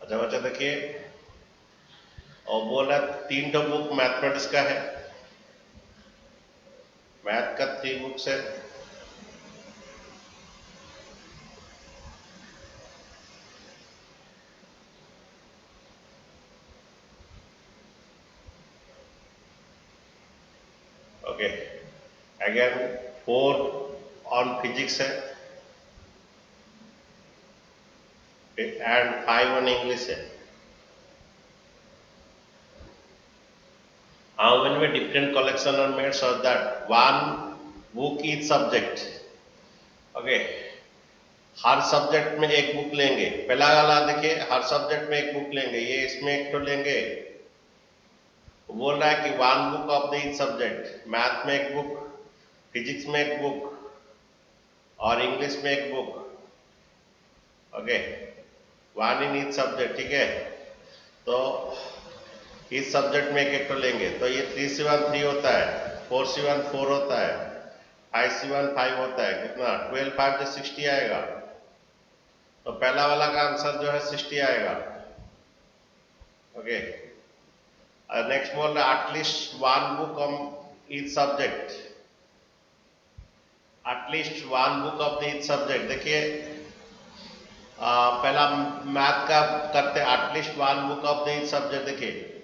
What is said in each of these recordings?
अच्छा बच्चा देखिए, और बोला 3 तो बुक मैथमेटिक्स का है, मैथ का 3 बुक्स है। ओके, अगेन 4 ऑन फिजिक्स है एंड 5 ऑन इंग्लिश है। How many different collection are made so that one book each subject? Okay, हर सब्जेक्ट में एक बुक लेंगे। पहला वाला देखिए, हर सब्जेक्ट में एक बुक लेंगे, ये इसमें एक तो लेंगे। बोल रहा है कि one book of the each subject, math में एक बुक, फिजिक्स में एक बुक और इंग्लिश में एक book. Okay, one in each subject, ठीक है। तो इस सब्जेक्ट में एक एक तो लेंगे, तो ये 3C1 3 होता है, 4C1 4 होता है, 5C1 5 होता है। कितना? 12 5 जो 60 आएगा। तो पहला वाला का आंसर जो है 60 आएगा। ओके, नेक्स्ट बोल रहा है at least one book on each subject, at least one book of each subject. देखिए पहला मैथ का करते हैं, at least one book of the each subject. देखिए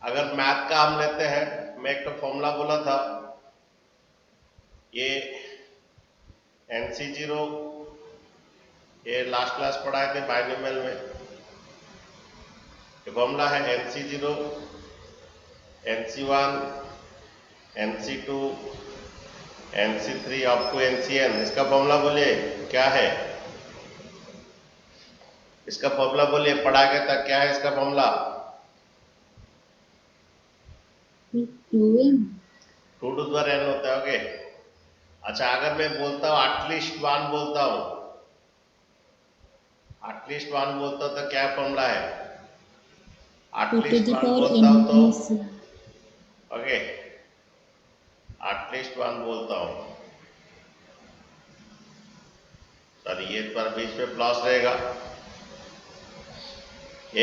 अगर मैथ का हम लेते हैं, मैं एक तो फॉर्मूला बोला था, ये NC0, ये लास्ट क्लास पढ़ाए थे बाइनोमियल में। ये फॉर्मूला है NC0, NC1, NC2, NC3 up to NCN। इसका फॉर्मूला बोलिए क्या है? इसका फॉर्मूला बोलिए, पढ़ा गया था, क्या है इसका formula? 2n 2 to the n होता है। ओके, अच्छा अगर मैं बोलता हूँ एटलीस्ट वन बोलता हूँ, एटलीस्ट वन बोलता हूँ तो क्या फॉर्मूला है? 2 to at least the one power बोलता n हूँ तो minus 1. ओके, एटलीस्ट वन बोलता हूँ, सर ये पर बीच में प्लस रहेगा,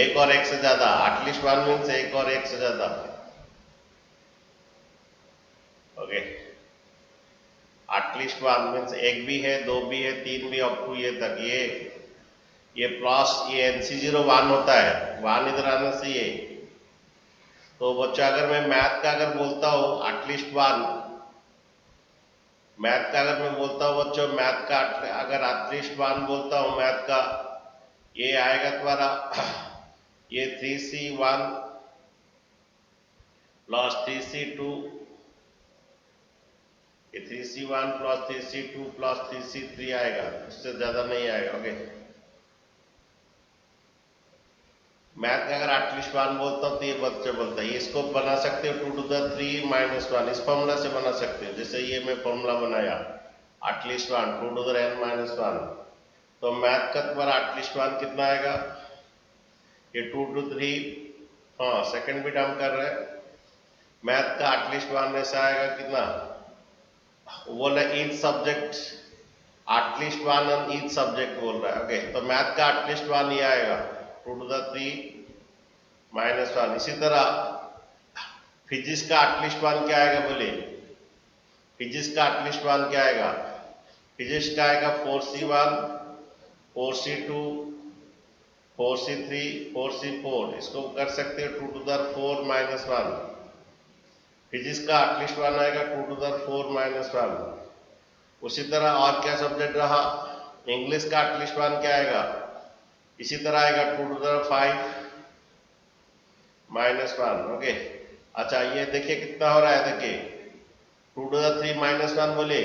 एक और एक से ज्यादा। एटलीस्ट वन मीन्स एक और एक से ज्यादा। ओके, एटलीस्ट वन मीन्स एक भी है, दो भी है, तीन भी, अप टू ये तक। ये प्लस, ये NC0 1 होता है, 1 इधर आना चाहिए। तो बच्चा अगर मैं मैथ का अगर बोलता हूँ एटलीस्ट वन, मैथ का अगर मैं बोलता हूँ बच्चों, मैथ का अगर एटलीस्ट वन बोलता हूँ मैथ का, ये आएगा तुम्हारा ये 3C1 प्लस 3C2, ये 3C1 plus 3C2 plus 3C3 आएगा, उससे ज्यादा नहीं आएगा। ओके, मैथ का अगर एटलीस्ट वन बोलता हूँ तो ये बच्चे बोलता है, ये इसको बना सकते हो 2 to the 3 minus 1, इस फॉर्मूला से बना सकते हो। जैसे ये मैं फॉर्मूला बनाया at least one 2 to the n minus 1, तो मैथ का तुम्हारा एटलीस्ट वन कितना आएगा? ये 2 to 3, हाँ सेकंड बिट हम कर रहे हैं। मैथ का एटलीस्ट वन ऐसा आएगा कितना? बोल रहा है each subject, at least one on each subject बोल रहा है। ओके, तो मैथ का एटलीस्ट वन ये आएगा 2 to the 3 minus 1। इसी तरह फिजिक्स का एटलीस्ट वन क्या आएगा? बोलिए फिजिक्स का एटलीस्ट वन क्या आएगा? फिजिक्स का आएगा 4C1, 4C2, 4C3, 4C4। इसको कर सकते हो 2 to the 4 minus 1। फिजिक्स का एटलीस्ट वन आएगा 2 to the 4 minus 1। उसी तरह और क्या सब्जेक्ट रहा? इंग्लिश का एटलीस्ट वन क्या आएगा? इसी तरह आएगा 2 to the 5 minus 1। ओके, अच्छा ये देखिए कितना हो रहा है, देखिए 2 to the 3 minus 1 बोलिए,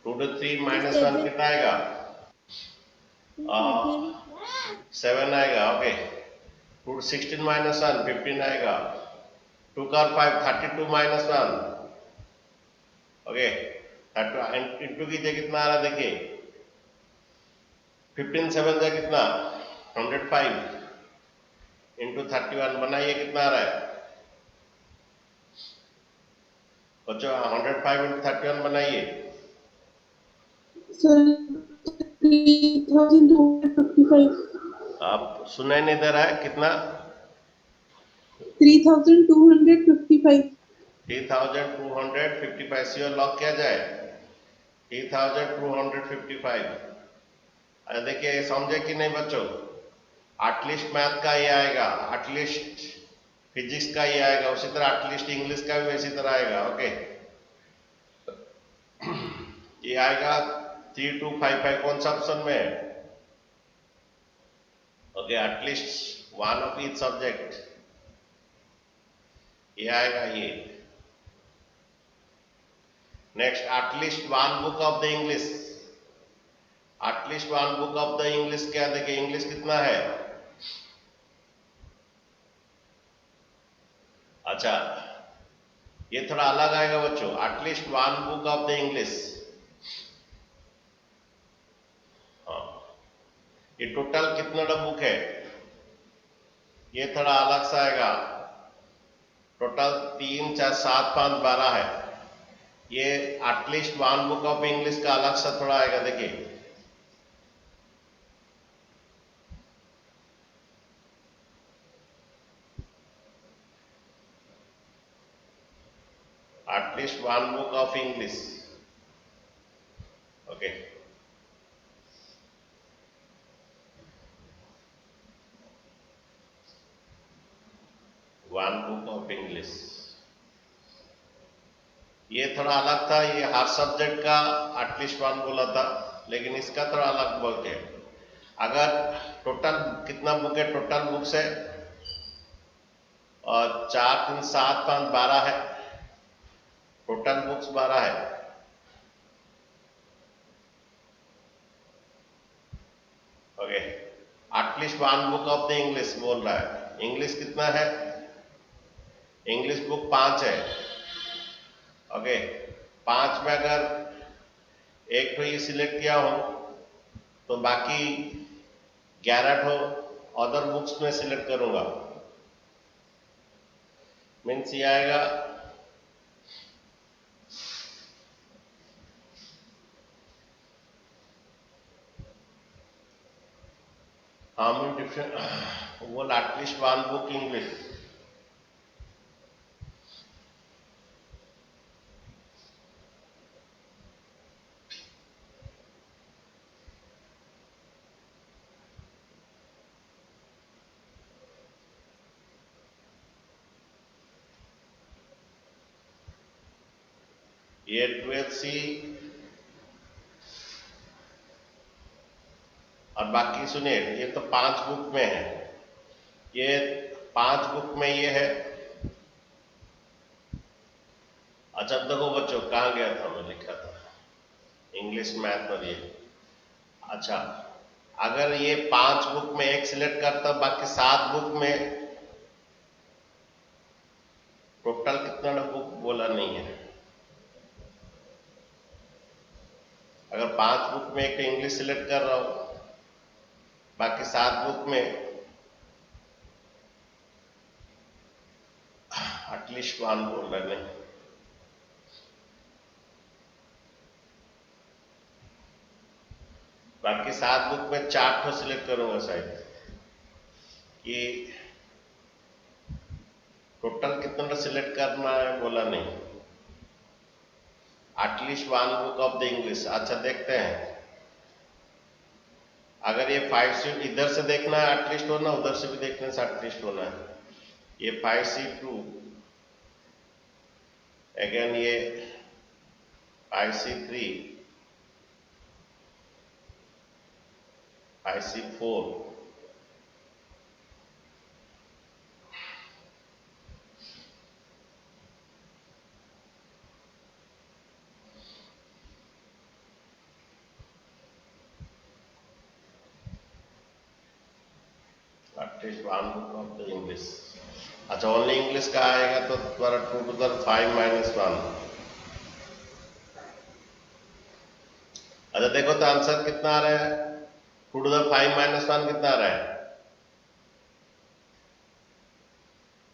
2 to the 3 minus 1 कितना आएगा? 7 आएगा। ओके, 2 to 16 minus 1 15 आएगा, 2 का 5 32 minus 1। ओके, 30 इंटू कीजिए कितना आ रहा है? देखिए 15 7 का कितना? 105 इंटू 31 बनाइए कितना आ रहा है बच्चों? 105 इंटू 31 बनाइए। Sorry, 3255 आप सुनाई नहीं दे रहा है कितना? 3255 3255 सी लॉक किया जाए 3255। देखिए समझे कि नहीं बच्चों? एटलीस्ट मैथ का ये आएगा, एटलीस्ट फिजिक्स का ये आएगा, उसी तरह एटलीस्ट इंग्लिश का भी इसी तरह आएगा। ओके, ये आएगा 3255 कौन सा ऑप्शन में है? Okay, at least one of each subject, ये आएगा ये। Next, at least one book of the English, at least one book of the English क्या? देखिए इंग्लिश कितना है? अच्छा, ये थोड़ा अलग आएगा बच्चों, at least one book of the English. हाँ, ये टोटल कितना बुक है? ये थोड़ा अलग सा आएगा, टोटल 3 4 7 5 12 है। ये at least one book of English का अलग सा थोड़ा आएगा। देखिए at least one book of English. Okay, one book of English, ये थोड़ा अलग था। ये हर सब्जेक्ट का एटलीस्ट वन बोला था, लेकिन इसका थोड़ा अलग बोलते हैं। अगर टोटल कितना बुक है? टोटल बुक्स है और 4 3 7 5 12 है, टोटल बुक्स 12 है। Okay, at least one book of the English बोल रहा है। इंग्लिश कितना है? इंग्लिश बुक 5 है। ओके, 5 में अगर एक तो ये सिलेक्ट किया हो तो बाकी 11 ठो अदर बुक्स में सिलेक्ट करूंगा। मीन्स ये आएगा how many different वो एटलीस्ट वन बुक इंग्लिश। ये 12C और बाकी सुनिए, ये तो 5 बुक में है, ये 5 बुक में ये है। अच्छा देखो बच्चों, कहाँ गया था? मैं लिखा था इंग्लिश मैथ पर ये। अच्छा, अगर ये 5 बुक में एक सिलेक्ट करता, बाकी 7 बुक में टोटल कितना बुक बोला नहीं है। अगर 5 बुक में एक इंग्लिश सिलेक्ट कर रहा हूं, बाकी 7 बुक में एटलीस्ट वन बोल रहे नहीं। बाकी 7 बुक में 4 ठो सिलेक्ट करूंगा शायद। कि टोटल कितना सिलेक्ट करना है बोला नहीं, at least one book of the English. अच्छा देखते हैं, अगर ये 5C इधर से देखना है एटलीस्ट होना, उधर से भी देखने से एटलीस्ट होना है। ये 5C2 अगेन, ये 5C3 5C4 at least one book of the English. अच्छा, ओनली इंग्लिश का आएगा तो तुम्हारा 2 to the 5 minus 1। अच्छा देखो तो आंसर कितना आ रहा है? 2 to the 5 minus 1 कितना आ रहा है?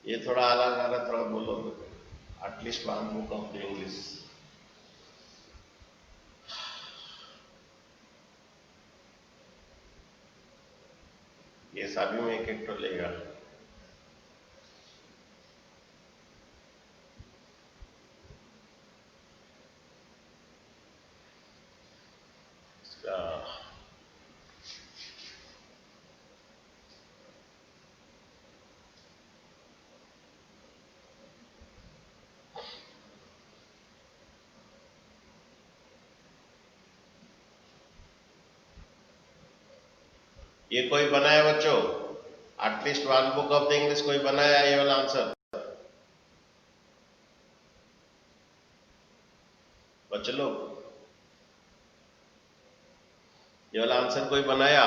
ये थोड़ा अलग आ रहा है, थोड़ा बोलो। At least one book of the English, ये सभी में एक एक तो लेगा। इसका ये कोई बनाया बच्चों? At least one book of the English कोई बनाया ये वाला आंसर? बच्चों लोग ये वाला आंसर कोई बनाया?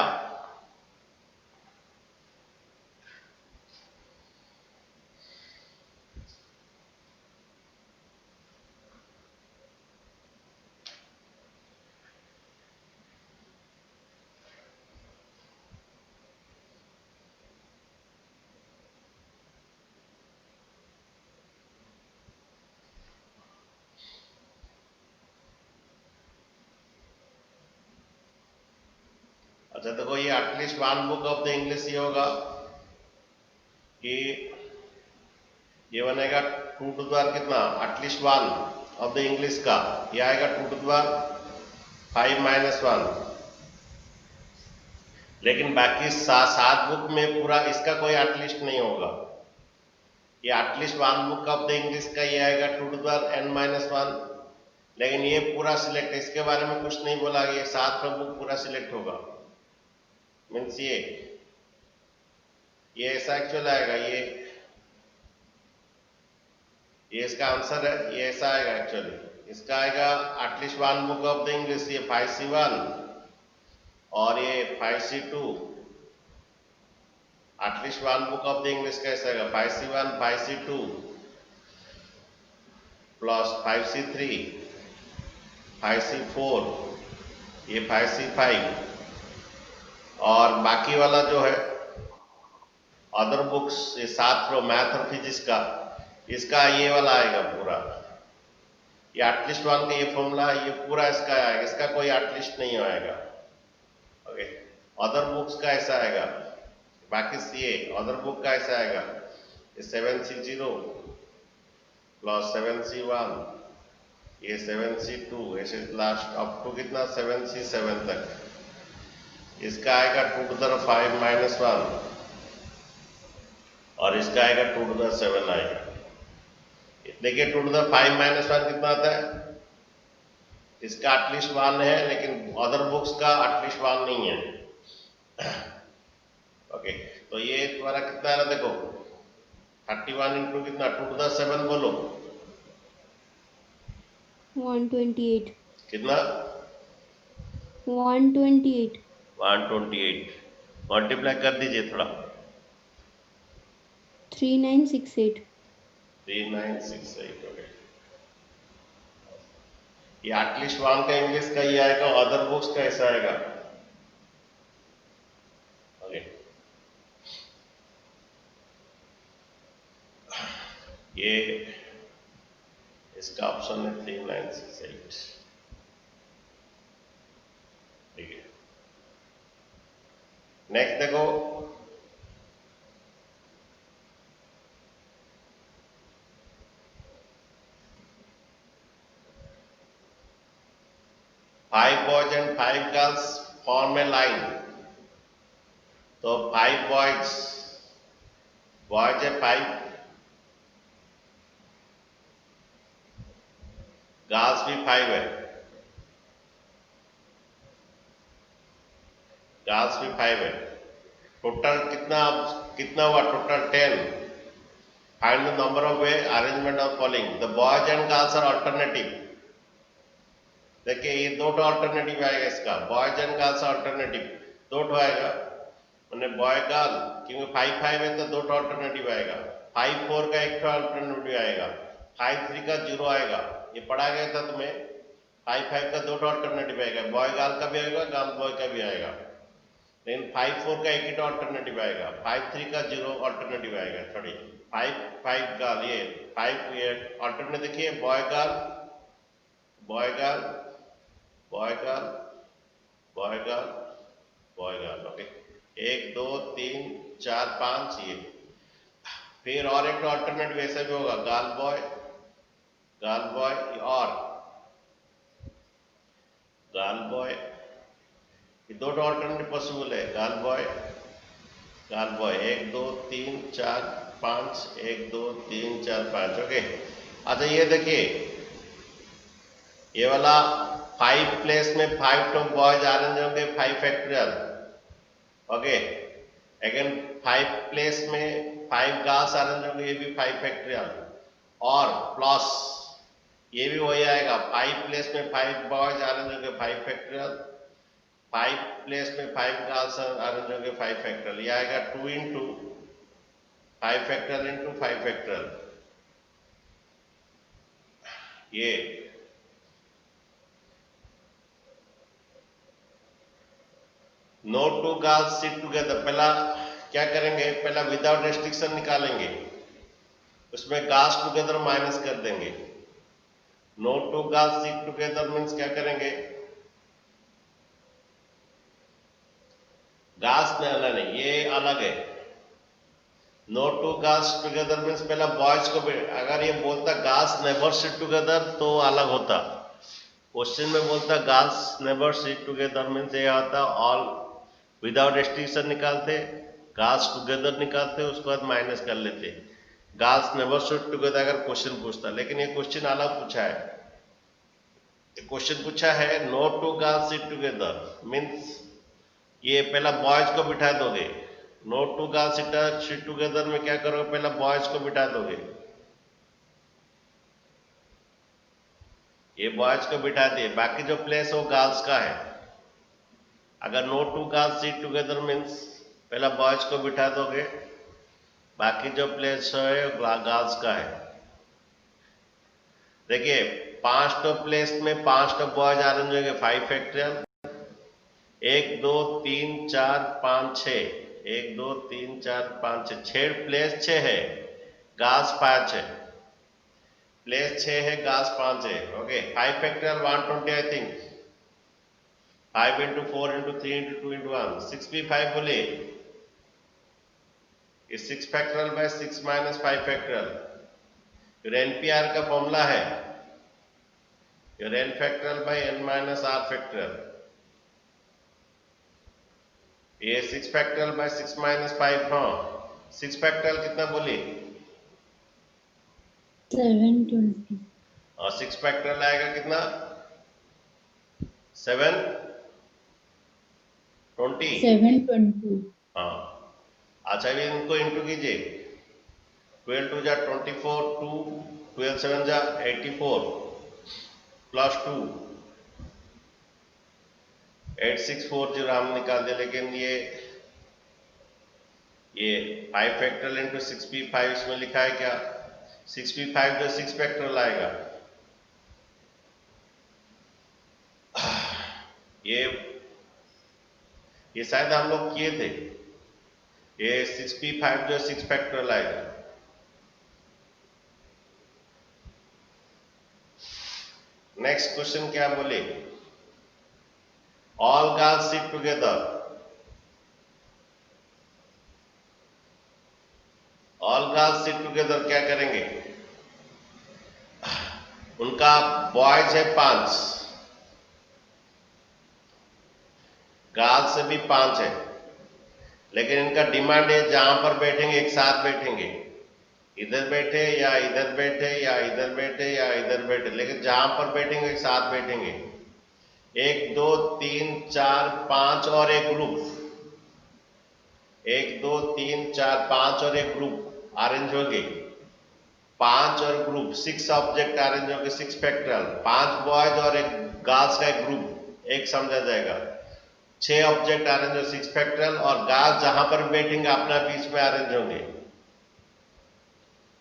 अच्छा देखो, ये at least one book of the English ये होगा कि ये बनेगा 2 टू द पावर कितना, at least one of the English का ये आएगा 2 टू द पावर 5 माइनस 1। लेकिन बाकी 7 बुक में पूरा इसका कोई एटलीस्ट नहीं होगा। ये at least one book of the English का ये आएगा 2 to the power n minus 1। लेकिन ये पूरा सिलेक्ट है, इसके बारे में कुछ नहीं बोला, ये 7 का बुक पूरा सिलेक्ट होगा। मीन्स ये ऐसा एक्चुअल आएगा, ये इसका आंसर है, ये ऐसा आएगा एक्चुअली। इसका आएगा at least one book of the English ये 5C1 और ये 5C2। At least one book of the English कैसे आएगा, 5C1 5C2 plus 5C3 5C4 ये 5C5 और बाकी वाला जो है अदर बुक्स ये 7 रो मैथ और फिजिक्स का, इसका ये वाला आएगा पूरा। ये एटलीस्ट वन का ये फॉर्मूला ये पूरा इसका आएगा, इसका कोई एटलीस्ट नहीं आएगा। ओके, अदर बुक्स का ऐसा आएगा, बाकी ये अदर बुक का ऐसा आएगा, ये 7C0 प्लस 7C1 ये 7C2 ऐसे लास्ट अप टू कितना 7C7 तक। इसका आएगा 2 टू द 5 माइनस 1 और इसका आएगा 2 टू द 7 आएगा। देखिए 2 टू द 5 माइनस 1 कितना आता है, इसका एटलीस्ट 1 है लेकिन अदर बुक्स का एटलीस्ट 1 नहीं है। ओके, तो ये तुम्हारा कितना है ना, देखो 31 इंटू कितना 2 टू द 7 बोलो 128 कितना 128 128 मल्टीप्लाई कर दीजिए थोड़ा 3968 3968। ओके, ये एटलीस्ट 1 का इंग्लिश का ये आएगा, अदर बुक्स का ऐसा आएगा। ओके, ये इसका ऑप्शन है 3968। ठीक है, नेक्स्ट देखो, five boys and 5 girls form A line. तो 5 बॉयज है 5, गर्ल्स भी 5 है, गर्ल्स भी 5 है। टोटल कितना हुआ, total 10। Find the number of way arrangement of following, the boys and girls are alternative. देखिए ये 2 अल्टरनेटिव आएगा, इसका बॉयज एंड गर्ल्स अल्टरनेटिव 2 आएगा, मैंने बॉय गर्ल, क्योंकि 5 5 है तो 2 अल्टरनेटिव आएगा। 5 4 का 1 अल्टरनेटिव आएगा, 5 3 का 0 आएगा, ये पढ़ा गया था तुम्हें। 5 5 का 2 अल्टरनेटिव आएगा, बॉय गर्ल का भी आएगा, गर्ल बॉय का भी आएगा। लेकिन 5 4 का 1 ही अल्टरनेटिव आएगा, 5 3 का 0 अल्टरनेटिव आएगा। सॉरी 5 5 गर्ल, ये 5 ये अल्टरनेटिव देखिए, boy girl boy girl boy girl boy girl boy girl. Okay, 1 2 3 4 5 ये। फिर और एक ऑल्टरनेट वैसे भी होगा, गर्ल बॉय और गर्ल बॉय, ये दो ऑल्टरनेट पॉसिबल है, गर्ल बॉय 1 2 3 4 5 1 2 3 4 5। ओके, अच्छा ये देखिए, ये वाला 5 प्लेस में 5 तो बॉयज अरेंज होंगे 5 फैक्टोरियल। ओके, अगेन 5 प्लेस में 5 गर्ल्स अरेंज होंगे, ये भी 5 फैक्टोरियल, और प्लस ये भी वही आएगा, 5 प्लेस में 5 बॉयज अरेंज होंगे 5 फैक्टोरियल, 5 प्लेस में 5 गर्ल्स अरेंज होंगे 5 फैक्टोरियल। ये आएगा 2 इंटू 5 फैक्टोरियल इंटू 5 फैक्टोरियल। ये no two girls sit together, पहला क्या करेंगे, पहला विदाउट रेस्ट्रिक्शन निकालेंगे, उसमें गर्ल्स टुगेदर माइनस कर देंगे। No two girls sit together means क्या करेंगे, गर्ल्स नहीं, ये अलग है। No two girls together means पहला बॉयज को, अगर ये बोलता गर्ल्स नेवर सिट टुगेदर तो अलग होता, क्वेश्चन में बोलता girls never sit together means ये आता ऑल विदाउट रेस्ट्रिक्शन निकालते, गर्ल्स टुगेदर निकालते, उसके बाद माइनस कर लेते, गर्ल्स नेवर सिट टुगेदर अगर क्वेश्चन पूछता। लेकिन ये क्वेश्चन अलग पूछा है, क्वेश्चन पूछा है no two girls sit together means ये पहला बॉयज को बिठा दोगे, no two girls sit together में क्या करोगे, पहला बॉयज को बिठा दोगे, ये बॉयज को बिठा दिए, बाकी जो प्लेस है वो गर्ल्स का है। अगर no two girls sit together means पहला बॉयज को बिठा दोगे, बाकी जो प्लेस है गर्ल्स का है। देखिए 5 तो प्लेस में 5 तो बॉयज अरेंज होंगे 5 फैक्टोरियल, 1 2 3 4 5 6, 1 2 3 4 5 6, 6 प्लेस 6 है, गर्ल्स 5 है, प्लेस 6 है, गर्ल्स 5 है। Okay, 5 factorial 120 I think, 5 into 4 into 3 into 2 into 1 6 भी 5 बोले, ये 6 फैक्टोरियल बाय 6 माइनस 5 फैक्टोरियल। फिर एनपीआर का फॉर्मूला है n factorial by n minus r factorial, ये 6 फैक्टोरियल बाय 6 माइनस 5, हाँ 6 फैक्टोरियल कितना बोली, 720। और 6 फैक्टोरियल आएगा कितना, 720। हाँ, अच्छा भी इनको इंटू कीजिए, 12 टू जा 24, 2 12 7 जा 84 प्लस 2 8640 हम निकाल दे। लेकिन ये 5 फैक्टोरियल इंटू 6p5 इसमें लिखा है क्या, 6p5 जो 6 फैक्टोरियल आएगा, ये शायद हम लोग किए थे, ये 6p5 जो 6 फैक्टोरियल आएगा। नेक्स्ट क्वेश्चन क्या बोले, all girls sit together, all girls sit together क्या करेंगे, उनका बॉयज है 5, गर्ल्स से भी 5 है, लेकिन इनका डिमांड है जहां पर बैठेंगे एक साथ बैठेंगे, इधर बैठे या इधर बैठे या इधर बैठे या इधर बैठे, लेकिन जहां पर बैठेंगे एक साथ बैठेंगे। 1 2 3 4 5 और एक ग्रुप, 1 2 3 4 5 और एक ग्रुप अरेंज होंगे, 5 और ग्रुप 6 ऑब्जेक्ट अरेंज होंगे, 6 फैक्टोरियल, 5 बॉयज और एक गर्ल्स का एक ग्रुप एक समझा जाएगा, 6 ऑब्जेक्ट अरेंज हो 6 फैक्टोरियल, और गर्ल्स जहां पर बैठेंगे अपना बीच में अरेंज होंगे।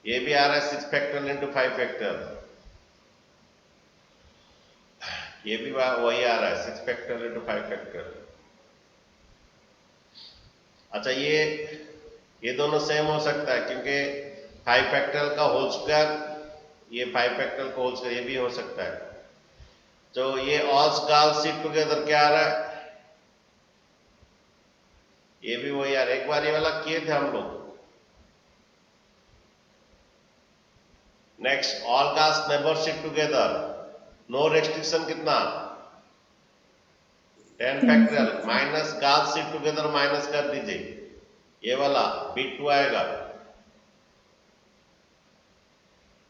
ये भी आ रहा है 6 फैक्टोरियल इंटू 5 फैक्टोरियल, ये भी वही आ रहा है 6 फैक्टोरियल इंटू 5 फैक्टोरियल। अच्छा ये दोनों सेम हो सकता है क्योंकि 5 फैक्टोरियल का होल स्क्वायर, ये 5 फैक्टोरियल का होल स्क्वायर, ये भी हो सकता है। तो ये ऑल गर्ल्स सिट टुगेदर क्या आ रहा है, ये भी वही यार, एक बार ये वाला किए थे हम लोग। Next, all gas never sit together, no restriction कितना 10 factorial minus gas sit together minus कर दीजिए, ये वाला B2 आएगा।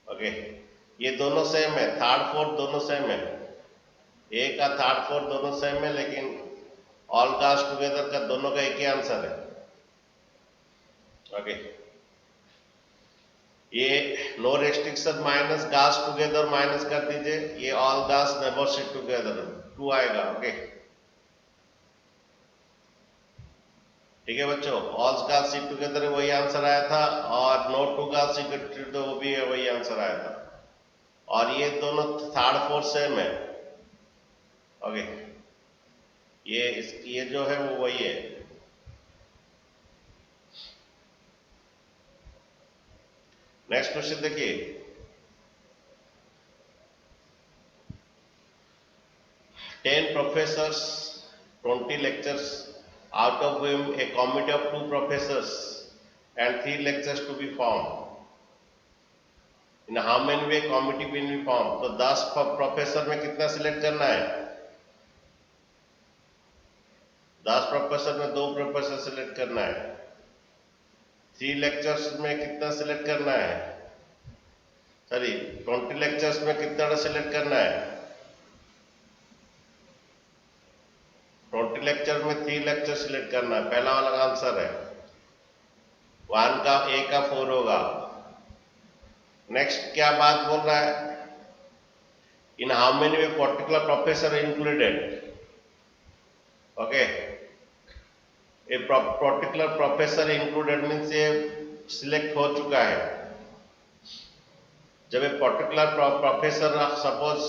ओके, ये दोनों सेम है, थर्ड फोर्थ दोनों सेम है, ए का थर्ड फोर्थ दोनों सेम है, लेकिन ऑल gas टुगेदर का दोनों का एक ही आंसर है। ओके, ये no restriction minus gas together minus कर दीजिए, ये all gas never sit together 2 आएगा। ओके, ठीक है बच्चों, ऑल gas सिट टुगेदर वही आंसर आया था, और no two gas sit together वो भी वही आंसर आया था, और ये दोनों थर्ड फोर्थ सेम है। ओके, ये जो है वो वही है। नेक्स्ट क्वेश्चन देखिए, 10 professors, 20 lectures, out of whom a committee of 2 professors and 3 lectures to be formed. In how many way committee will be formed? तो 10 प्रोफेसर में कितना सिलेक्ट करना है? 10 प्रोफेसर में 2 प्रोफेसर सिलेक्ट करना है। 3 लेक्चर्स में कितना सिलेक्ट करना है? सॉरी, 20 लेक्चर्स में कितना सिलेक्ट करना है? 20 लेक्चर में 3 लेक्चर सिलेक्ट करना है, पहला वाला का आंसर है। 1 का A का 4 होगा। नेक्स्ट क्या बात बोल रहा है? In how many way particular professor included. Okay, a particular professor included means ये सिलेक्ट हो चुका है। जब एक पर्टिकुलर प्रोफेसर, सपोज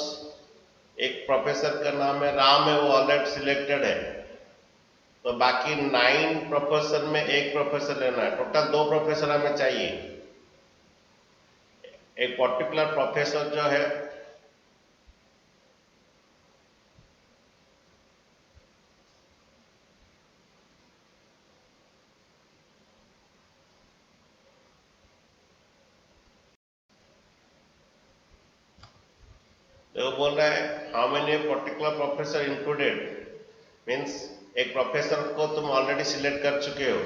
एक प्रोफेसर का नाम है राम है, वो ऑलरेडी सिलेक्टेड है, तो बाकी 9 प्रोफेसर में एक प्रोफेसर लेना है, टोटल 2 प्रोफेसर हमें चाहिए। एक पर्टिकुलर प्रोफेसर जो है तो बोल रहा है how many particular professor included, means एक प्रोफेसर को तुम ऑलरेडी सिलेक्ट कर चुके हो,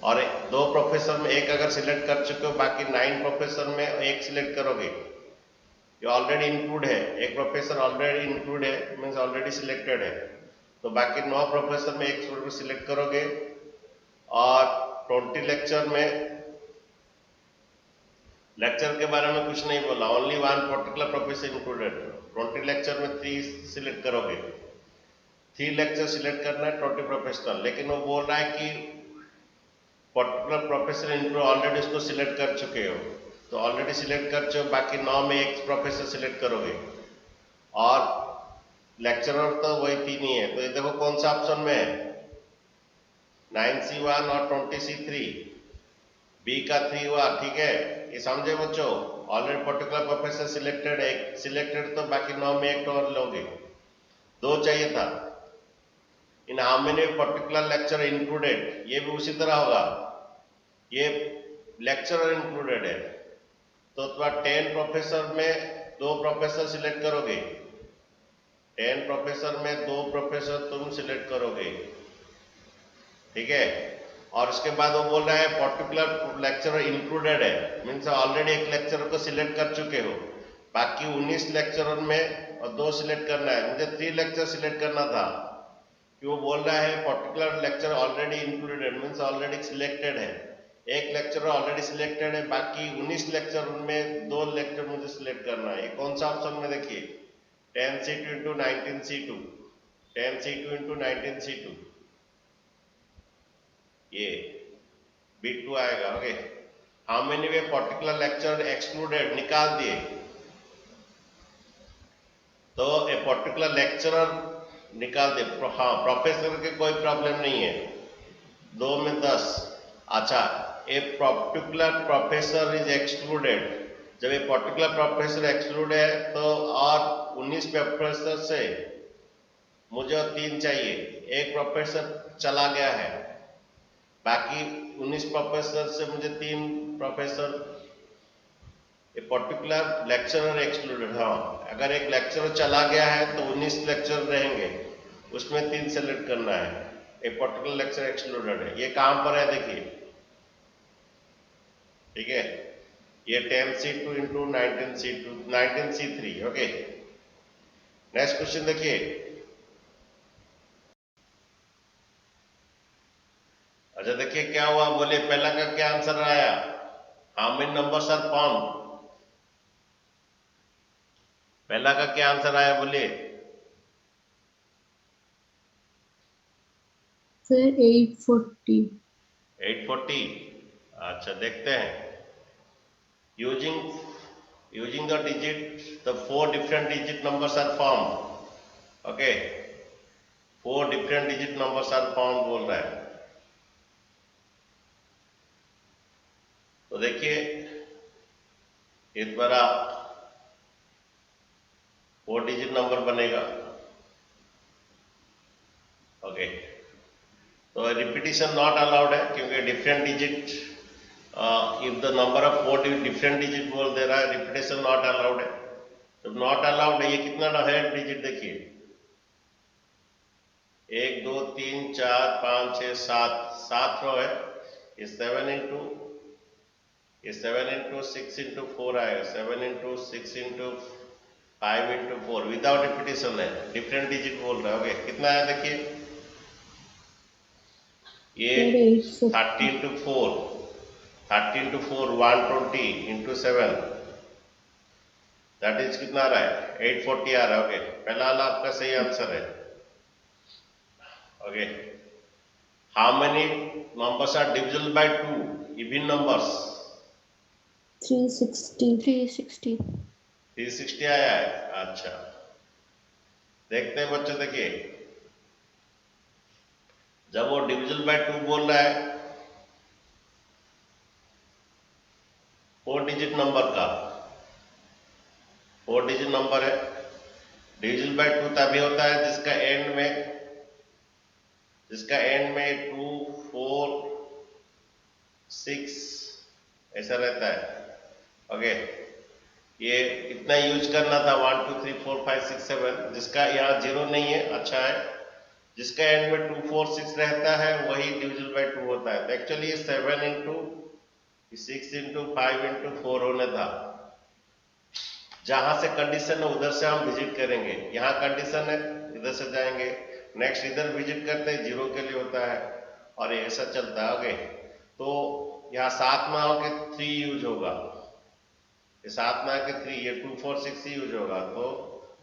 और 2 प्रोफेसर में एक अगर सिलेक्ट कर चुके हो, बाकी 9 प्रोफेसर में एक सिलेक्ट करोगे, ये ऑलरेडी इंक्लूड है। एक प्रोफेसर ऑलरेडी इंक्लूड है मीन्स ऑलरेडी सिलेक्टेड है, तो बाकी 9 प्रोफेसर में एक स्टूडेंट को सिलेक्ट करोगे, और 20 लेक्चर में, लेक्चर के बारे में कुछ नहीं बोला, only 1 particular professor included. 20 lecture में 3 सिलेक्ट करोगे, 3 लेक्चर सिलेक्ट करना है 20 प्रोफेशनल, लेकिन वो बोल रहा है कि पर्टिकुलर प्रोफेसर इंक्लूड ऑलरेडी उसको सिलेक्ट कर चुके हो, तो ऑलरेडी सिलेक्ट कर चुके हो, बाकी 9 में एक प्रोफेसर सिलेक्ट करोगे, और लेक्चरर तो वही 3 ही है, तो ये देखो कौन सा ऑप्शन में है, 9C1 और 20C3, बी का 3 हुआ। ठीक है, ये समझे बच्चों, ऑलरेडी पर्टिकुलर प्रोफेसर सिलेक्टेड है, सिलेक्टेड तो बाकी 9 में एक और लोगे, 2 चाहिए था। In how many particular lecture included, ये भी उसी तरह होगा, ये लेक्चरर इंक्लूडेड है, तो तुम्हारा 10 प्रोफेसर में 2 प्रोफेसर सिलेक्ट करोगे, 10 प्रोफेसर में 2 प्रोफेसर तुम सिलेक्ट करोगे। ठीक है, और उसके बाद वो बोल रहा है पर्टिकुलर लेक्चरर इंक्लूडेड है, मीन्स ऑलरेडी एक लेक्चरर को सिलेक्ट कर चुके हो, बाकी 19 लेक्चरर में और 2 सिलेक्ट करना है। मुझे 3 लेक्चर सिलेक्ट करना था, कि वो बोल रहा है particular lecture already included means already selected है, एक लेक्चर ऑलरेडी सिलेक्टेड है, बाकी 19 लेक्चर में 2 लेक्चर मुझे सिलेक्ट करना है। ये कौन सा ऑप्शन में देखिए, 10C2 into 19C2, 10C2 into 19C2, ये B2 आएगा। Okay, how many way particular lecture excluded निकाल दिए, तो ए पर्टिकुलर लेक्चरर निकाल दे। हाँ, प्रोफेसर के कोई प्रॉब्लम नहीं है, 2 में 10। अच्छा, a particular professor is excluded, जब ए पर्टिकुलर प्रोफेसर एक्सक्लूड है तो और 19 प्रोफेसर से मुझे 3 चाहिए, एक प्रोफेसर चला गया है, बाकी 19 प्रोफेसर से मुझे 3 professor, a particular lecturer excluded. हाँ, अगर एक लेक्चरर चला गया है तो 19 लेक्चर रहेंगे, उसमें 3 सेलेक्ट करना है। ए पर्टिकुलर लेक्चर एक्सक्लूडेड है। ये कहां पर है देखिए, ठीक है, ये 10C2 into 19C2 19C3। Okay, next question देखिए। अच्छा देखिए क्या हुआ, बोले पहला का क्या आंसर आया, how many numbers are found. पहला का क्या आंसर आया बोलिए। सर 840। 840। अच्छा देखते हैं। using the digit, the 4 different digit numbers are formed. Okay, 4 different digit numbers are formed बोल रहा है। तो देखिए इस बार 4 डिजिट नंबर बनेगा। ओके, तो रिपीटिशन नॉट अलाउड है क्योंकि different digit, if the number of 4 different digit बोल दे रहा है, रिपीटिशन नॉट अलाउड है। तो नॉट अलाउड है, ये कितना है डिजिट देखिए, 1 2 3 4 5 6 7, 7 रो है। ये 7 इंटू 6 इंटू 4 आएगा, 7 into 6 into 5 into 4, without repetition है, डिफरेंट डिजिट बोल रहा है। ओके, कितना है देखिए, ये 30 इंटू 4, 120 इंटू 7, दैट इज कितना आ रहा है, 840 आ रहा है। ओके, पहला वाला आपका सही आंसर है। Okay, how many numbers are divisible by 2, even numbers. 360। 360 आया है। अच्छा देखते हैं बच्चों, देखिए जब वो डिविजिबल बाय 2 बोल रहा है 4 डिजिट नंबर का, 4 डिजिट नंबर है, डिविजिबल बाय 2 तभी होता है जिसका एंड में 2 4 6 ऐसा रहता है। ओके, ये इतना यूज करना था, 1 2 3 4 5 6 7, जिसका यहाँ 0 नहीं है, अच्छा है, जिसका एंड में 2 4 6 रहता है वही डिविजिबल बाय 2 होता है। तो एक्चुअली ये 7 इंटू 6 इंटू 5 इंटू 4 होने था। जहां से कंडीशन है उधर से हम विजिट करेंगे, यहाँ कंडीशन है इधर से जाएंगे, नेक्स्ट इधर विजिट करते हैं, 0 के लिए होता है, और ये ऐसा चलता है। ओके, तो यहाँ 7 में आओ के 3 यूज होगा, ये 7 में आके 3, ये 2 4 6 ही यूज होगा। तो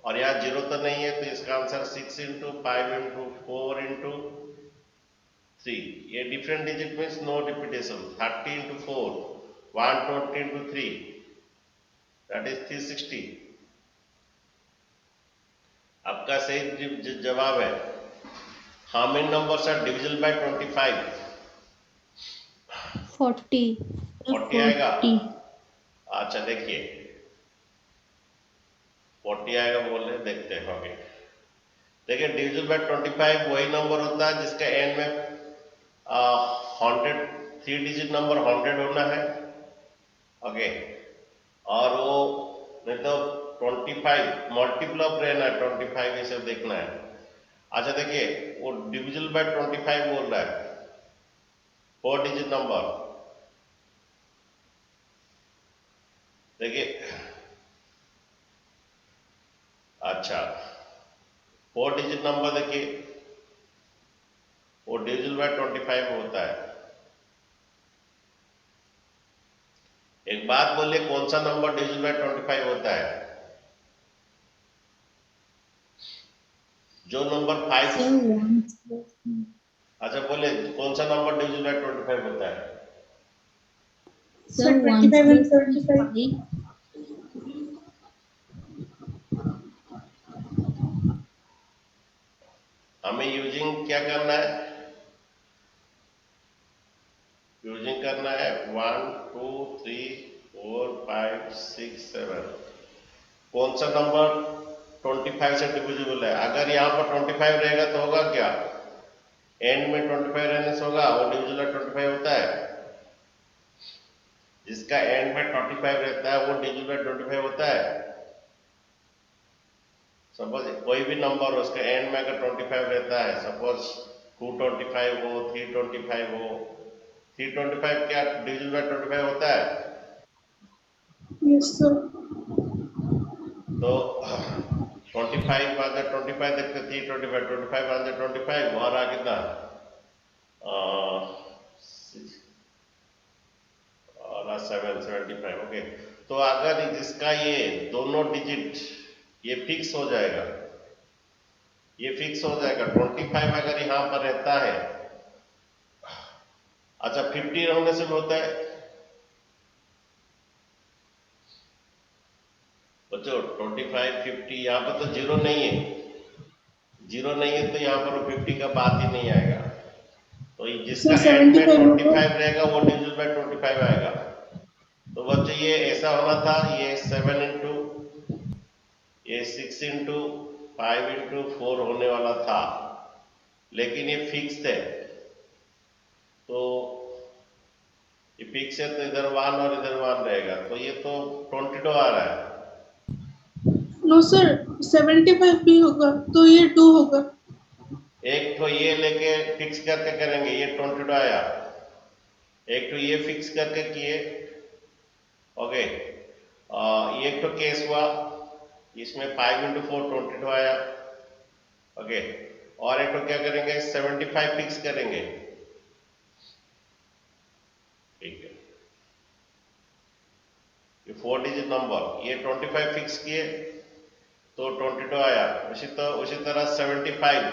और यहाँ 0 तो नहीं है, तो इसका आंसर 6 इंटू 5 इंटू 4 इंटू 3, ये different digit means no repetition. 30 into 4, 120 into 3, that is 360। आपका सही जवाब है, how many numbers are divisible by 25। 40 आएगा। अच्छा देखिए 40 आएगा बोल रहे, देखते हैं। ओके, देखिए डिविजिबल बाय 25 वही नंबर होता है जिसका एंड में 100, 3 डिजिट नंबर 100 होना है। ओके, और वो नहीं तो 25 मल्टीपल ऑफ रहना है, 25 ये सब देखना है। अच्छा देखिए वो डिविजिबल बाय 25 बोल रहा है, 4 डिजिट नंबर। देखिए अच्छा 4 डिजिट नंबर देखिए, वो डिविजिबल बाय 25 होता है। एक बात बोलिए, कौन सा नंबर डिविजिबल बाय 25 होता है, जो नंबर 5। अच्छा बोले कौन सा नंबर डिविजिबल बाय 25 होता है। Sir 25 and 35। हमें यूजिंग क्या करना है, यूजिंग करना है 1 2 3 4 5 6 7, कौन सा नंबर 25 से डिविजिबल है। अगर यहाँ पर 25 रहेगा तो होगा क्या, एंड में 25 रहने से होगा, वो डिविजिबल 25 होता है। जिसका एंड में 25 रहता है वो डिविजिबल 25 होता है। सपोज कोई भी नंबर हो, उसका एंड में अगर 25 रहता है, सपोज 225 हो, 325 हो, 325 क्या डिविजिबल 25 होता है? Yes, sir. तो 25 अंदर 25 देखते, 325, 25 अंदर 25 और आ कितना, 775। ओके, तो अगर जिसका ये दोनों डिजिट ये फिक्स हो जाएगा, ये फिक्स हो जाएगा 25 अगर यहाँ पर रहता है। अच्छा 50 होने से भी होता है बच्चों, 25 50, यहाँ पर तो जीरो नहीं है, जीरो नहीं है तो यहाँ पर 50 का बात ही नहीं आएगा। तो ये जिसका Sir, एंड में 75 होगा. 25 रहेगा वो डिविजिबल बाय 25 आएगा। तो बच्चों ये ऐसा होना था, ये 7 इंटू, ये 6 इंटू 5 इंटू 4 होने वाला था, लेकिन ये फिक्स है। तो ये फिक्स है तो इधर 1 और इधर 1 रहेगा, तो ये तो 22 आ रहा है। No, sir. 75 भी होगा, तो ये 2 होगा. एक तो ये लेके फिक्स करके करेंगे, ये 22 आया। एक तो ये फिक्स करके किए, ओके। ये एक तो केस हुआ, इसमें 5 इंटू 4 22 आया, ओके। और एक तो क्या करेंगे, 75 फिक्स करेंगे, ठीक है। ये 4 डिजिट नंबर, ये 25 फिक्स किए तो 22 आया। उसी तरह 75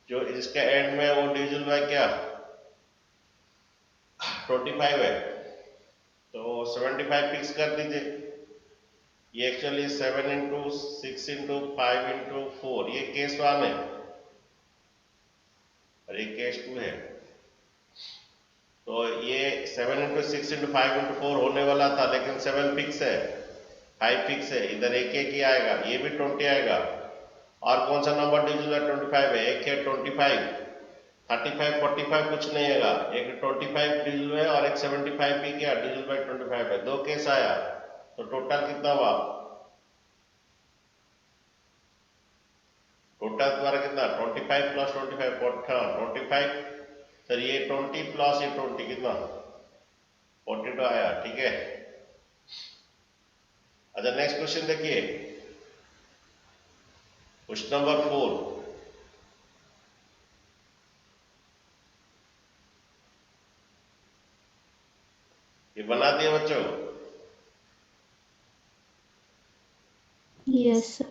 जो इसके एंड में वो डिविजन बाय क्या 25 है, तो 75 फिक्स कर दीजिए। ये एक्चुअली 7 इंटू 6 इंटू 5 इंटू 4, ये केस 1 है और ये केस 2 है। तो ये 7 इंटू 6 इंटू 5 इंटू 4 होने वाला था, लेकिन 7 फिक्स है, 5 फिक्स है, इधर एक एक ही आएगा, ये भी 20 आएगा। और कौन सा नंबर डिविजिबल 25 है, एक है 25, 35 45 कुछ नहीं आएगा, एक 25 डिविजिबल है और एक 75 भी क्या डिविजिबल 25 है, दो केस आया। तो टोटल कितना हुआ, टोटल तुम्हारा कितना 25 प्लस 25 25, सर ये 20 प्लस ये 20 कितना 42 आया, ठीक है। अच्छा नेक्स्ट क्वेश्चन देखिए, क्वेश्चन नंबर 4। ये बना दिए बच्चों? Yes, sir.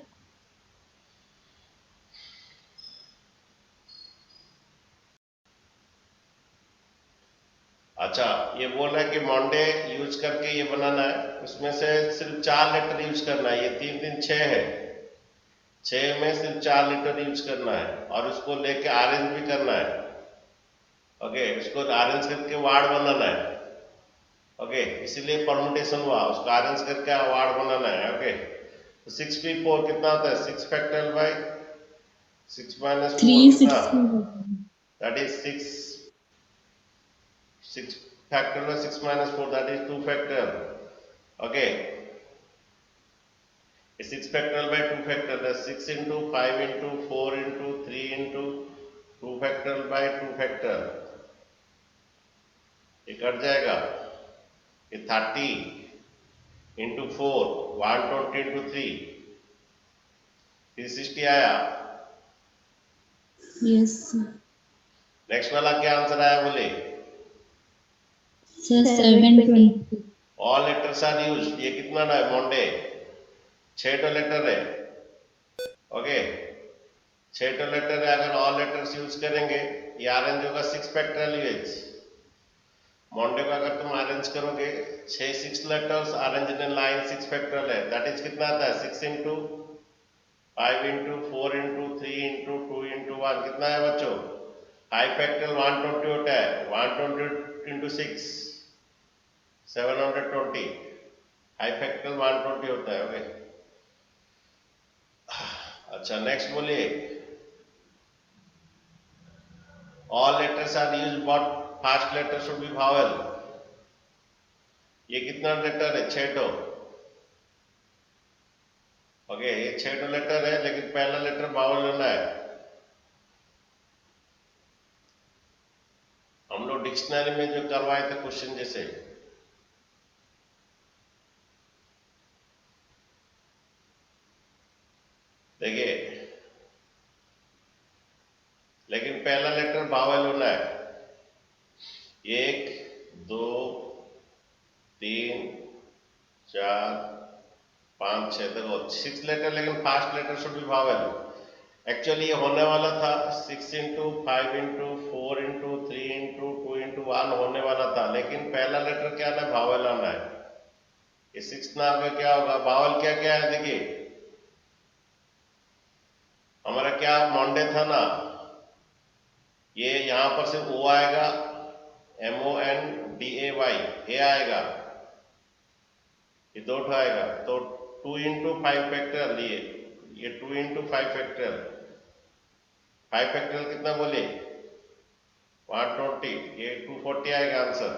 अच्छा ये बोल रहा है कि मंडे यूज करके ये बनाना है, उसमें से सिर्फ 4 लेटर यूज करना है। ये 3 3 6 है, 6 में सिर्फ 4 लेटर यूज करना है और उसको लेके अरेंज भी करना है, ओके। उसको अरेंज करके वार्ड बनाना है, ओके। इसीलिए परमुटेशन हुआ, उसको अरेंज करके वार्ड बनाना है, ओके। तो 6p4 कितना होता है, 6 फैक्टोरियल बाय 6 माइनस 4 कितना, 360. That is 6 factorial 6 minus 4, that is 2 factorial, okay. 6 factorial by 2 factorial, that's 6 into 5 into 4 into 3 into 2 factorial by 2 factorial, ये कट जाएगा। ये 30 into 4 120 into 3 360 आया। Yes, sir. नेक्स्ट वाला क्या आंसर आया बोले, Sir, 720. All letters are use. ये कितना ना है मंडे, 6 तो लेटर है, ओके। 6 तो लेटर है, अगर ऑल लेटर्स यूज करेंगे ये अरेंज होगा 6 फैक्टोरियल यूएच। मंडे को अगर तुम अरेंज करोगे 6 letters arrange in line 6 factorial है, दैट इज कितना आता है 6 into 5 into 4 into 3 into 2 into 1 कितना है बच्चों, 5 फैक्टोरियल 120 होता है, 120 इंटू 6 720, 5 फैक्टोरियल 120 होता है, ओके। अच्छा नेक्स्ट बोलिए, all letters are used but first letter should be vowel. ये कितना लेटर है? 6 ओके, ये 6 लेटर है, लेकिन पहला लेटर वावेल होना है। हम लोग डिक्शनरी में जो करवाए थे क्वेश्चन जैसे, देखिए, लेकिन पहला लेटर वावेल होना है। 1 2 3 4 5 6, देखो 6 लेटर, लेकिन first letter should be vowel. Actually ये होने वाला था 6 into 5 into 4 into 3 into 2 into 1 होने वाला था, लेकिन पहला लेटर क्या आना है? वावेल आना है। ये 6 ना आगे क्या होगा? वावेल क्या क्या है? देखिए, हमारा क्या मॉन्डे था ना, ये यहां पर सिर्फ ओ आएगा, MONDAY, ए आएगा, ये 2 आएगा, तो 2 इंटू 5 फैक्टोरियल, ये 2 इंटू 5 फैक्टोरियल, 5 फैक्टोरियल कितना बोले? 120, ये 240 आएगा आंसर।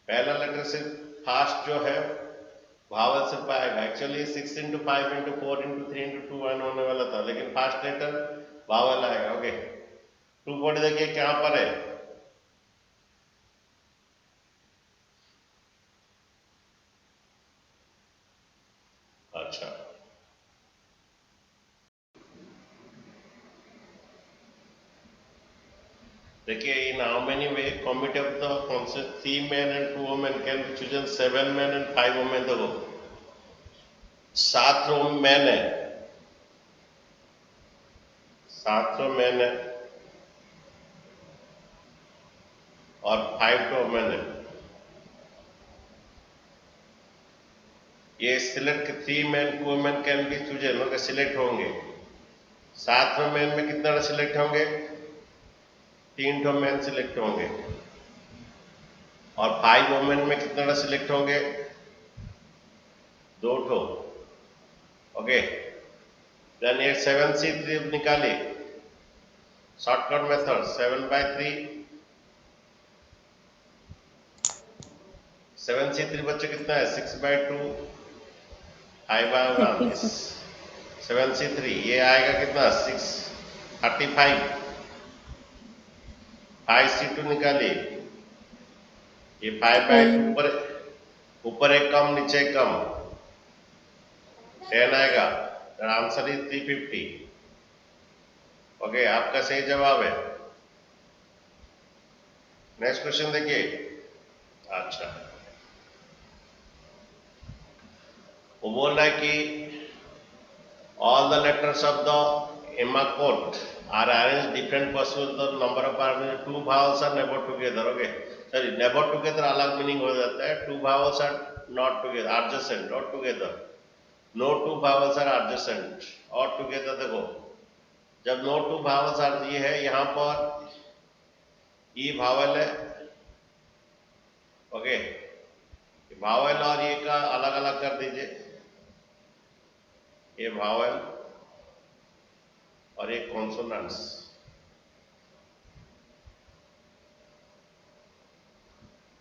पहला लेटर से फास्ट जो है वावल से पाएगा। Actually 6 into 5 into 4 into 3 into 2 1 होने वाला था, लेकिन फास्ट लेटर वावल आएगा। ओके, 240 देखिए क्या पर है, अच्छा, देखिए, in how many way committee of the concept 3 men and 2 women can be chosen 7 men and 5 women। देखो 7 मैन है, 7 मैन है और 5 वुमेन है। ये select 3 men 2 women can be chosen, उनके सिलेक्ट होंगे। 7 मैन में कितना सिलेक्ट होंगे? 3 मैन सिलेक्ट होंगे। और 5 वुमेन में कितना सिलेक्ट होंगे? 2। ओके, देन ये 7C3 निकालिए, शॉर्टकट मेथड 7/3, 7C3 बच्चे कितना है? 6/2, 5/1, 7C3 ये आएगा कितना? 6 35। 5C2 निकालिए, ये 5/2, ऊपर एक कम नीचे एक कम, 10 आएगा। Answer is 350। ओके, आपका सही जवाब है। नेक्स्ट क्वेश्चन देखिए, अच्छा, वो बोल रहा है कि all the letters of the emacot are arrange different person the number of arrange 2 vowels are never together. Okay, sorry, never together अलग मीनिंग हो जाता है, 2 vowels are not together, adjacent और together. No 2 vowels are adjacent और together. देखो, जब no 2 vowels are, ये है यहां पर ई भावल है, ओके, भावल और ये का अलग अलग कर दीजिए, ये भावल और एक कॉन्सोनेंट्स।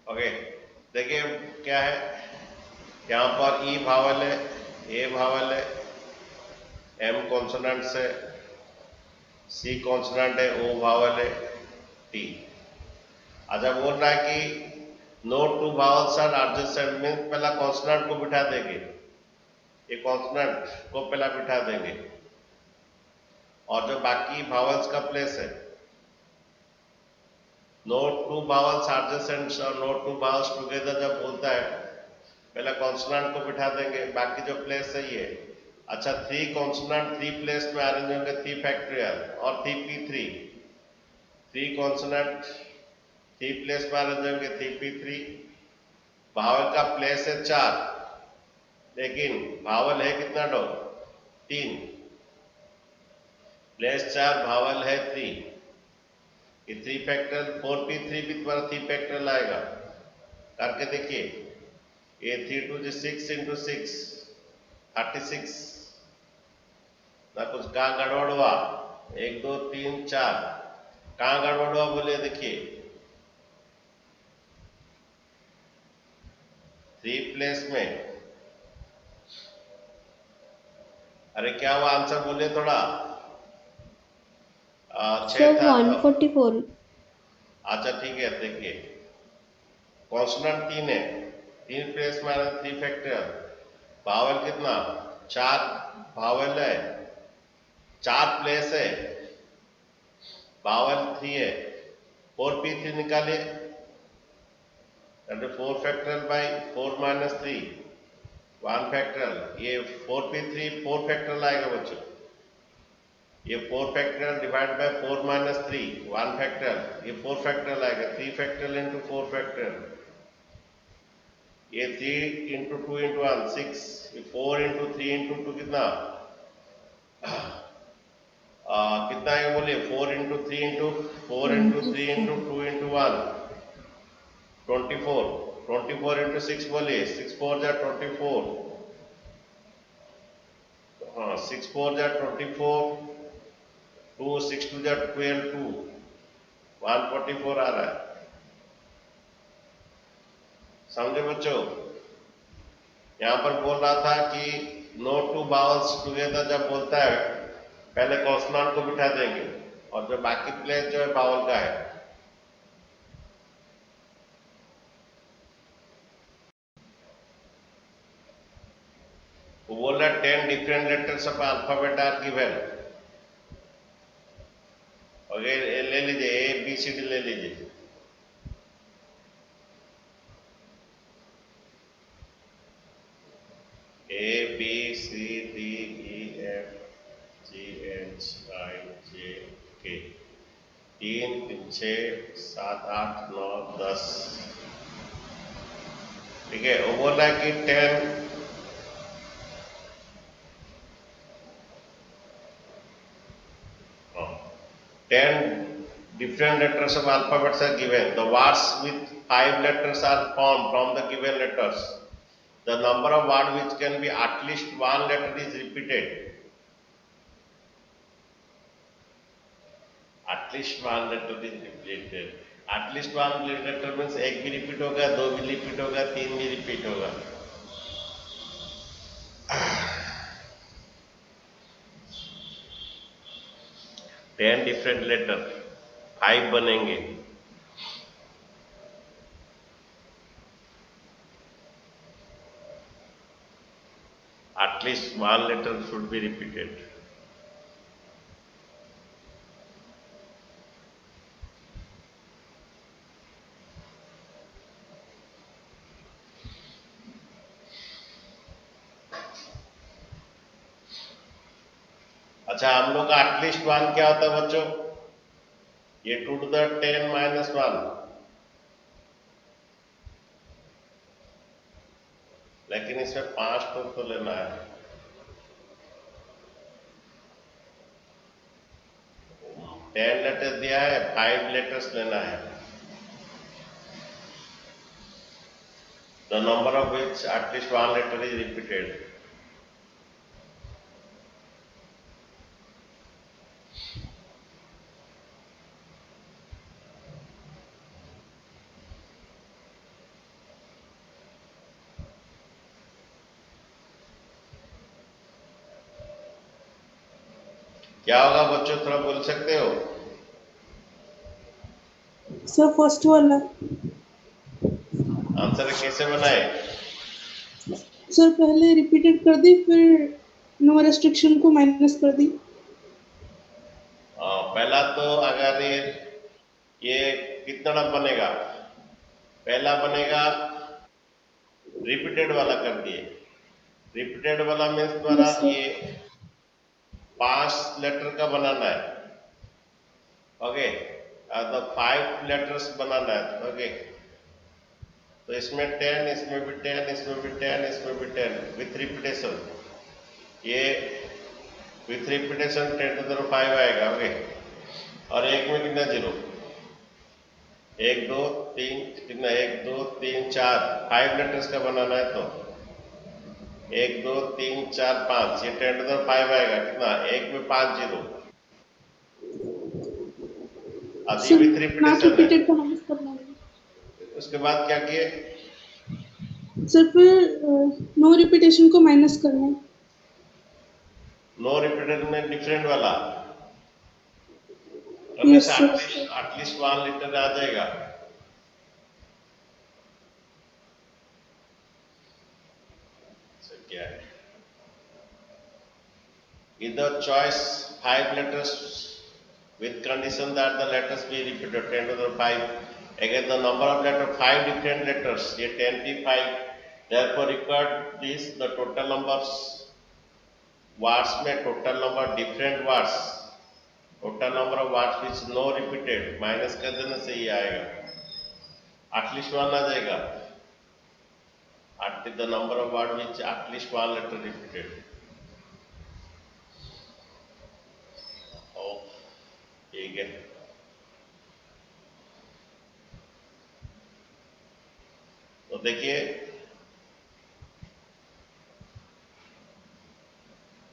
ओके, देखिए क्या है, यहां पर ई भावल है, ए भावल है, एम कॉन्सोनेंट्स है, सी कॉन्सोनेंट है, ओ भावल है, टी। अच्छा, बोल रहा है कि no 2 vowels are adjacent, means पहला कॉन्सोनेंट को बिठा देंगे, ये कॉन्सोनेंट को पहला बिठा देंगे, और जो बाकी भावल्स का प्लेस है, नो 2 vowels एडजेसेंट और नो 2 vowels टुगेदर जब बोलता है, पहला कॉन्सोनेंट को बिठा देंगे, बाकी जो प्लेस है ये। अच्छा, 3 कॉन्सोनेंट 3 प्लेस में अरेंज होंगे, 3 फैक्टोरियल और 3p3, 3 कॉन्सोनेंट 3 प्लेस में अरेंज होंगे, 3p3। भावल का प्लेस है 4, लेकिन भावल है कितना? 3, प्लेस 4, भावल है 3, ये 3 फैक्टोरियल, 4p3 भी तुम्हारा 3 फैक्टोरियल आएगा। करके देखिए, ये 3 2 6 इंटू 6 36, ना कुछ का गड़बड़ हुआ, 1 2 3 4, कहाँ गड़बड़ हुआ बोलिए, देखिए 3 प्लेस में। अरे क्या हुआ, आंसर बोलिए थोड़ा। सर 6 था तो 144। अच्छा ठीक है, देखिए कॉन्स्टेंट 3 है, 3 प्लेस माइनस 3 फैक्टर। पावर कितना, 4 पावर है, 4 प्लेस है, पावर 3 है। 4p3 निकालिए, 4 फैक्टरल बाई 4 माइनस 3 1 फैक्टरल। ये 4p3 4 फैक्टरल आएगा बच्चों, ये 4 फैक्टरल डिवाइड बाय 4 माइनस 3 1 फैक्टरल, ये 4 फैक्टरल आएगा, 3 फैक्टरल इंटू 4 फैक्टरल, ये 3 इंटू 2 इंटू 1 6, ये 4 इंटू 3 इंटू 2 कितना कितना है बोलिए, 4 into 3 into 4 into 3 into 2 into 1 24, 24 into 6 बोलिए, 6 4 जा 24, हाँ 6 4 जा 24, 2 6 2 जा 12 2 144 आ रहा है। समझे बच्चों, यहाँ पर बोल रहा था कि नो टू बाउल्स टुगेदर जब बोलता है पहले कॉन्सोनेंट को बिठा देंगे और जो बाकी प्लेस जो है बाउल का है। वो बोल रहा है 10 different letters of alphabet are given. और ये ले लीजिए, ए बी सी डी ले लीजिए। A B C D E F G H I J K, 3 6 7 8 9 10। ठीक है, वो बोल रहा है कि 10 different letters of alphabets are given. The words with 5 letters are formed from the given letters. The number of words which can be at least one letter is repeated. At least one letter is repeated. At least one letter means एक भी repeat होगा, 2 भी repeat होगा, 3 भी repeat होगा। Ten different letter, 5 बनेंगे। At least one letter should be repeated. अच्छा, हम लोग का एटलीस्ट 1 क्या होता है बच्चों, ये 2 to the 10 minus 1, लेकिन इसमें 5 तो लेना है। 10 लेटर्स दिया है, 5 लेटर्स लेना है। The number of which at least one letter is repeated. क्या होगा बच्चों, थोड़ा बोल सकते हो? सर फर्स्ट वाला। आंसर कैसे बनाए? सर पहले रिपीटेड कर दी, फिर नो रेस्ट्रिक्शन को माइनस कर दी। पहला तो अगर ये कितना बनेगा, पहला बनेगा रिपीटेड वाला कर दिए। रिपीटेड वाला मीन्स द्वारा ये 5 लेटर का बनाना है, ओके, तो 5 लेटर्स बनाना है, ओके। तो इसमें 10, इसमें भी 10, इसमें भी 10, इसमें भी 10 विथ रिपीटेशन। ये विथ रिपीटेशन 10 to the 5 आएगा, ओके। और एक में कितना 0, 1 2 3 कितना, 1 2 3 4 5 लेटर्स का बनाना है, तो 1 2 3 4 5, ये 10 to the 5 आएगा, कितना, 1 में 5 0। अभी सर विथ नॉट रिपीटेशन है। रिपीटेड को माइनस करना है। उसके बाद क्या किए? सर फिर नो रिपीटेशन को माइनस करना है। नो रिपीटेड में डिफरेंट वाला करने यस से सर। एटलीस्ट 1 लीटर आ जाएगा। क्या है? Either choice 5 letters with condition that the letters be repeated 10 to the 5. Again, the number of letters 5 different letters. ये 10p5. Therefore, record this the total numbers words में total number different words. Total number of words which no repeated minus कर देने से ये आएगा. At least 1 आ जाएगा. At the number of words which at least 1 letter repeated. ठीक है। तो देखिए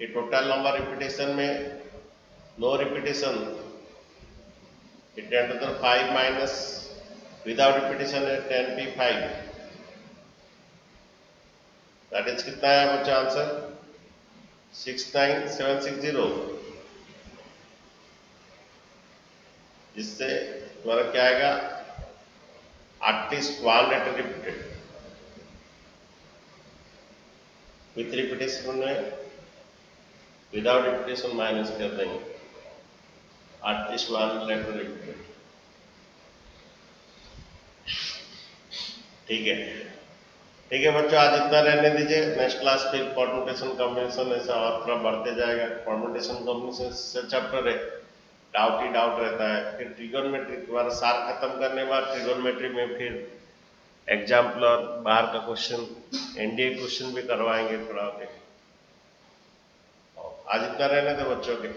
ये टोटल नंबर रिपीटेशन में no repetition 10 to the 5 minus without repetition है 10p5 दैट इज कितना है बच्चा आंसर 69760 जिससे तुम्हारा क्या आएगा at least 1 letter repeated with repetition में विदाउट रिपीटेशन माइनस कर देंगे एटलीस्ट 1 लेटर रिपीटेड। ठीक है बच्चों आज इतना रहने दीजिए। नेक्स्ट क्लास फिर परम्यूटेशन कॉम्बिनेशन ऐसा और थोड़ा बढ़ते जाएगा। परम्यूटेशन कॉम्बिनेशन से चैप्टर है डाउट ही डाउट रहता है। फिर ट्रिगोनोमेट्री तुम्हारा सार खत्म करने के बाद ट्रिगोनोमेट्री में फिर एग्जाम्पल और बाहर का क्वेश्चन एनडीए क्वेश्चन भी करवाएंगे थोड़ा। आज इतना रहने दो बच्चों के।